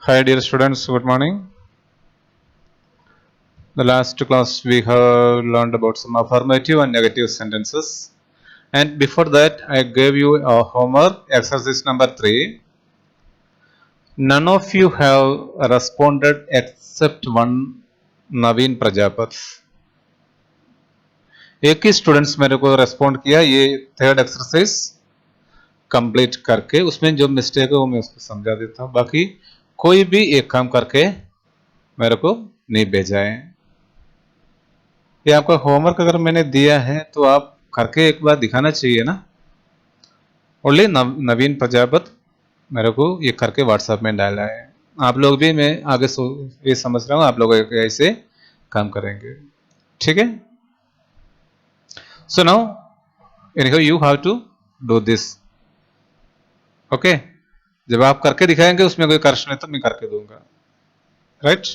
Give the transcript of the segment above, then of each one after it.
Hi dear students, good morning. The last class we have learned about some affirmative and negative sentences. And before that I gave you a homework exercise number 3. None of you have responded except one Naveen Prajapat. एक ही students मेरे को respond किया ये third exercise complete करके, उसमें जो mistake है वो मैं उसको समझा देता हूँ। बाकी कोई भी एक काम करके मेरे को नहीं भेजा है। ये आपका होमवर्क अगर मैंने दिया है तो आप करके एक बार दिखाना चाहिए ना। ओनली नवीन प्रजापत मेरे को ये करके व्हाट्सएप में डाला है। आप लोग भी, मैं आगे ये समझ रहा हूँ आप लोग ऐसे काम करेंगे, ठीक है। So now anyhow you have to do this, okay. जब आप करके दिखाएंगे उसमें कोई करेक्शन है तो मैं करके दूंगा, right.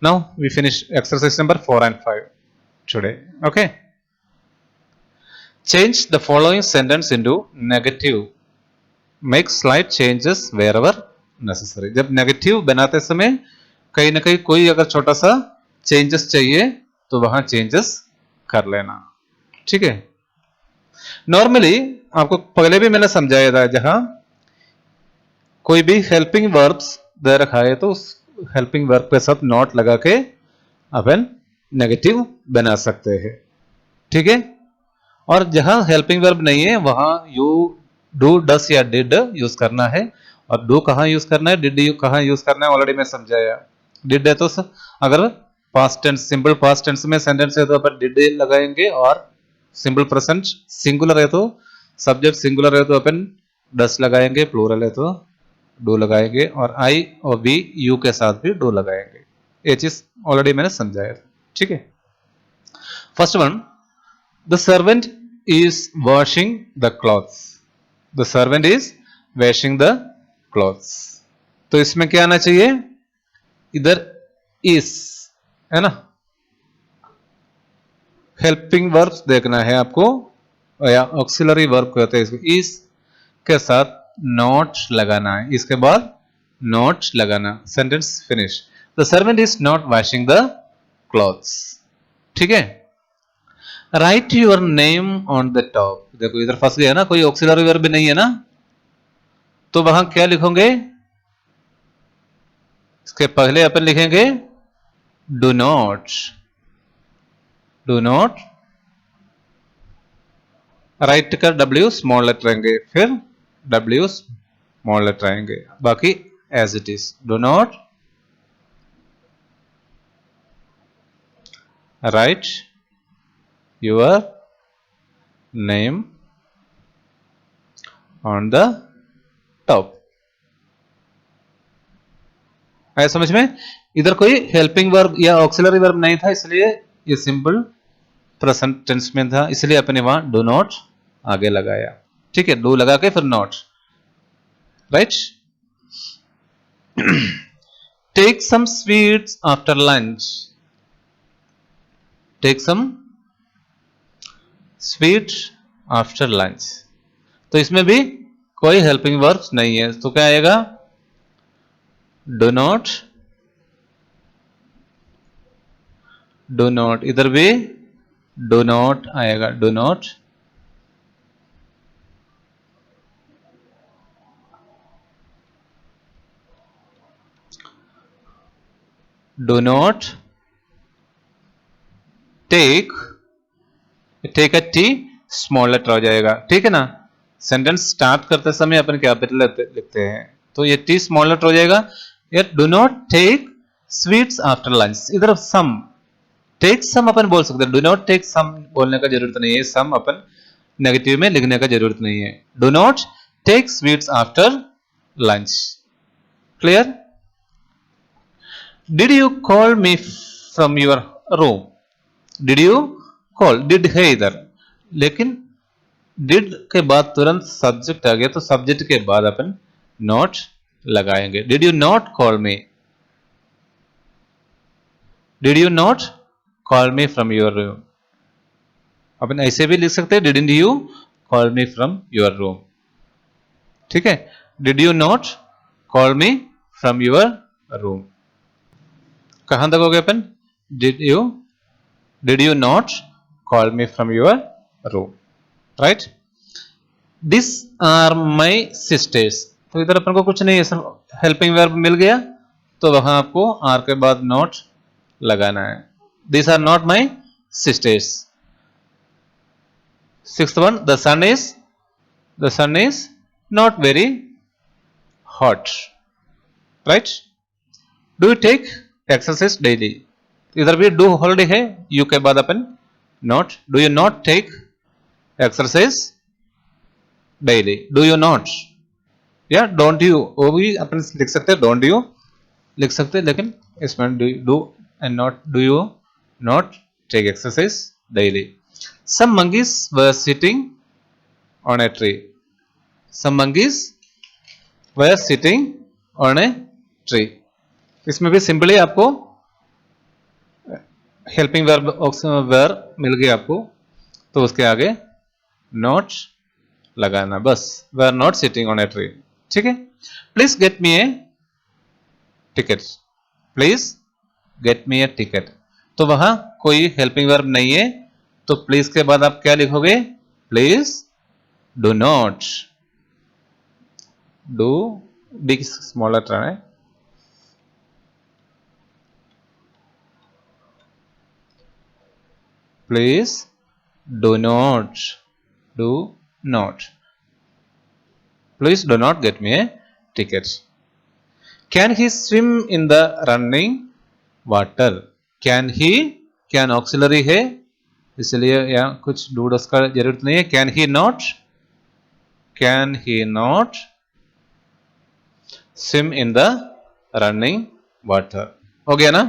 Now we finish exercise number 4 and 5 today, okay. Change the following sentence into negative. Make slight changes wherever necessary. जब नेगेटिव बनाते समय कहीं ना कहीं कोई अगर छोटा सा चेंजेस चाहिए तो वहां चेंजेस कर लेना, ठीक है। नॉर्मली आपको पहले भी मैंने समझाया था, जहां कोई भी हेल्पिंग वर्ब्स दे रखा है तो उस हेल्पिंग वर्ब के साथ नॉट लगा के अपन नेगेटिव बना सकते हैं, ठीक है। और जहां हेल्पिंग वर्ब नहीं है वहां यू डू डस या डिड यूज करना है। और डू कहां यूज करना है, डिड कहां यूज करना है, ऑलरेडी मैं समझाया। डिड है तो अगर past tense, simple past tense में सेंटेंस है तो अपन डिड लगाएंगे, और सिंपल प्रेजेंट सिंगुलर है तो सब्जेक्ट सिंगुलर है तो अपन डस लगाएंगे, प्लूरल है तो डू लगाएंगे, और आई और बी यू के साथ भी डू लगाएंगे। ये चीज ऑलरेडी मैंने समझाया था, ठीक है। First one, the servant is washing the clothes. The servant is washing the clothes. तो इसमें क्या आना चाहिए, इधर is है ना। हेल्पिंग वर्ब देखना है आपको, या ऑक्सिलरी वर्ब कहते हैं इसको। is के साथ नॉट लगाना है, इसके बाद नॉट लगाना, sentence finish. The servant is not washing the clothes, ठीक है। Right your name on the top. देखो इधर फंस गया ना, कोई ऑक्सिलरी वर्ब भी नहीं है ना, तो वहां क्या लिखोगे, इसके पहले अपन लिखेंगे do not. Do not write का डब्ल्यू स्मॉल लेटर आएंगे, फिर डब्ल्यू स्मॉल लेटर आएंगे, बाकी as it is. Do not write your name on the top. आया समझ में। इधर कोई हेल्पिंग वर्ब या ऑक्सिलरी वर्ब नहीं था, इसलिए ये सिंपल प्रेजेंट टेंस में था, इसलिए अपने वहां डू नॉट आगे लगाया, ठीक है। डू लगा के फिर not, right. Take some sweets after lunch. Take some sweet after lunch, तो इसमें भी कोई हेल्पिंग वर्ब्स नहीं है, तो क्या आएगा, डू नॉट। डू नॉट, इधर भी डू नॉट आएगा, do not. Do not take, take a T small letter हो जाएगा, ठीक है ना। सेंटेंस स्टार्ट करते समय अपन कैपिटल लिखते हैं, तो ये टी स्मॉल लेटर हो जाएगा। यार do not take sweets after lunch, इधर सम, टेक सम अपन बोल सकते हैं, डू नॉट टेक सम बोलने का जरूरत नहीं है, सम अपन नेगेटिव में लिखने का जरूरत नहीं है। Do not take sweets after lunch, clear. Did you call me from your room. Did you call, did है इधर, लेकिन डिड के बाद तुरंत सब्जेक्ट आ गया, तो सब्जेक्ट के बाद अपन नॉट लगाएंगे। Did you not call me, did you not call me from your room. अपन ऐसे भी लिख सकते हैं, didn't you call me from your room, ठीक है। Did you not call me from your room. कहां तक हो गया अपन? Did you not call me from your room, right. This are my sisters, तो इधर अपन को कुछ नहीं है, हेल्पिंग वर्ब मिल गया तो वहां आपको आर के बाद नॉट लगाना है। This are not my sisters. Sixth one, the sun is not very hot, right. Do you take exercise daily, इधर भी डू हॉलिडे है, यू के बाद अपन not. Do you not take exercise daily, do you not, या don't you, वो भी अपन लिख सकते हैं, डोंट यू लिख सकते हैं, लेकिन इसमें do and not, do you not take exercise daily. Some monkeys were sitting on a tree, some monkeys were sitting on a tree। इसमें भी सिंपली आपको हेल्पिंग वर्ब वर्ब मिल गया आपको, तो उसके आगे नॉट लगाना बस, they are not sitting on a tree, ठीक है। Please get me a ticket, please get me a ticket, तो वहां कोई हेल्पिंग वर्ब नहीं है, तो प्लीज के बाद आप क्या लिखोगे? Please do not, do D small letter है, please do not, do not, please do not get me a ticket. Can he swim in the running water, can he, can auxiliary है इसलिए यहाँ कुछ डूडस का जरूरत नहीं है। Can he not, can he not swim in the running water, हो गया ना।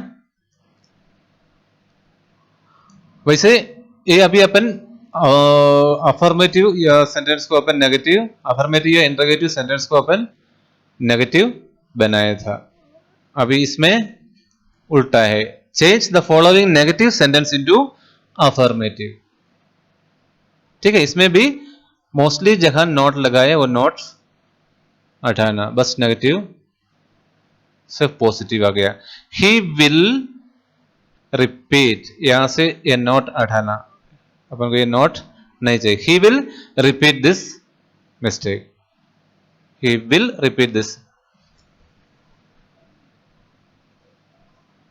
वैसे ये अभी अपन अफर्मेटिव या सेंटेंस को अपन नेगेटिव, अफर्मेटिव या इंटरोगेटिव सेंटेंस को अपन नेगेटिव बनाया था, अभी इसमें उल्टा है। Change the following negative sentence into affirmative, ठीक है। इसमें भी मोस्टली जहां नॉट लगाए वो नॉट हटाना, बस नेगेटिव सिर्फ पॉजिटिव आ गया। ही विल रिपीट, यहां से ये नॉट हटाना, अपन को ये नॉट नहीं चाहिए। He will repeat this mistake, he will repeat this,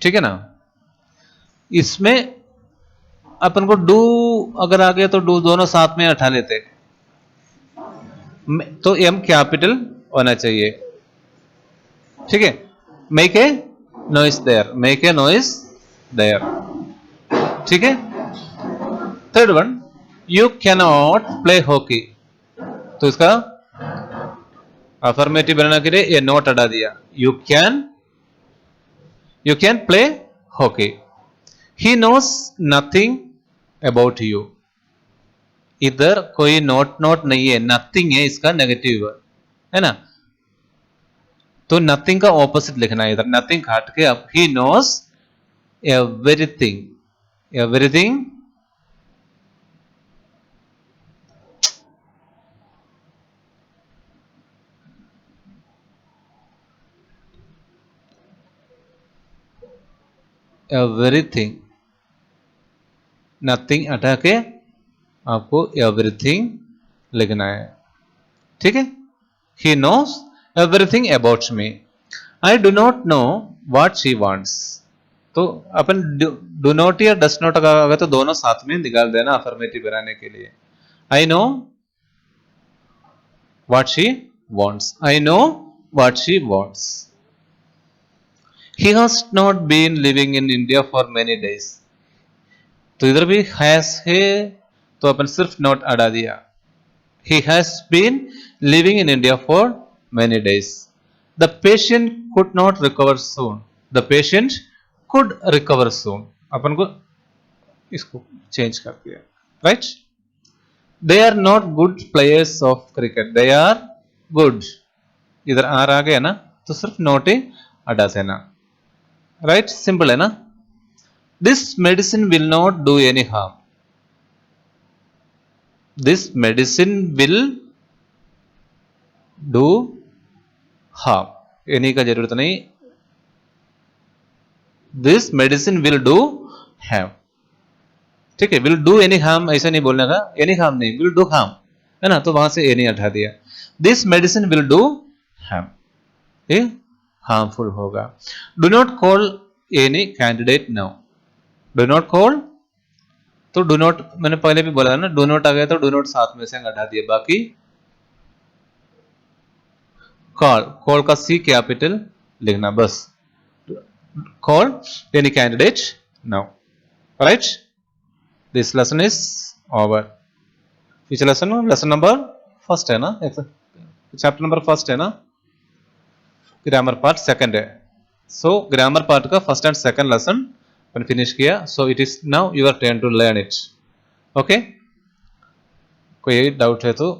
ठीक है ना। इसमें अपन को डू अगर आ गया तो डू दोनों साथ में हटा लेते, तो एम कैपिटल होना चाहिए, ठीक है। Make a noise there, make a noise there, ठीक है। Third one, you can not play hockey, तो इसका अफर्मेटिव बनाने के लिए ये नॉट हटा दिया। You can play hockey. He knows nothing about you, इधर कोई नॉट नहीं है, नथिंग है इसका नेगेटिव है ना, तो नथिंग का ऑपोजिट लिखना है इधर, नथिंग काट के अब he knows everything, everything everything, nothing हटा के आपको एवरीथिंग लिखना है, ठीक है। He knows everything about me, I do not know what she wants, तो अपन डू नॉट या डस नॉट का अगर तो दोनों साथ में निकाल देना अफर्मेटिव बनाने के लिए। I know what she wants, I know what she wants. He has not been living in India for many days, तो इधर भी हैज है तो अपन सिर्फ नॉट हटा दिया। He has been living in India for many days. The patient could not recover soon, the patient could recover soon, अपन को इसको चेंज कर दिया, right. They are not good players of cricket, they are good, इधर are आ गया ना तो सिर्फ नॉट ही हटा देना, राइट, सिंपल है ना। This medicine will not do any harm, this medicine will do harm, any का जरूरत नहीं, this medicine will do harm, ठीक है, विल डू एनी हार्म ऐसा नहीं बोलने का, एनी हार्म नहीं, विल डू हार्म, है ना, तो वहां से एनी हटा दिया, this medicine will do harm, ये हार्मफुल होगा। Do not call any candidate now, do not call, तो डू नॉट मैंने पहले भी बोला ना, डू नॉट आ गया तो डू नॉट साथ में से हटा दिया, बाकी कॉल, कॉल का सी कैपिटल लिखना बस, call any candidate now, right. This lesson is over. Which lesson, lesson number first है ना, चैप्टर नंबर फर्स्ट है ना, ग्रामर पार्ट सेकंड है, सो ग्रामर पार्ट का फर्स्ट एंड सेकंड लेसन मैंने फिनिश किया, so it is now your turn to learn it, okay. कोई doubt है तो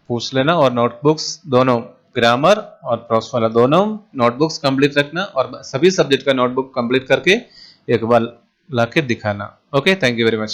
पूछ लेना, और नोटबुक्स दोनों ग्रामर और प्रोस वाला दोनों नोटबुक्स कंप्लीट रखना, और सभी सब्जेक्ट का नोटबुक कंप्लीट करके एक बार लाके दिखाना, okay. Thank you very much.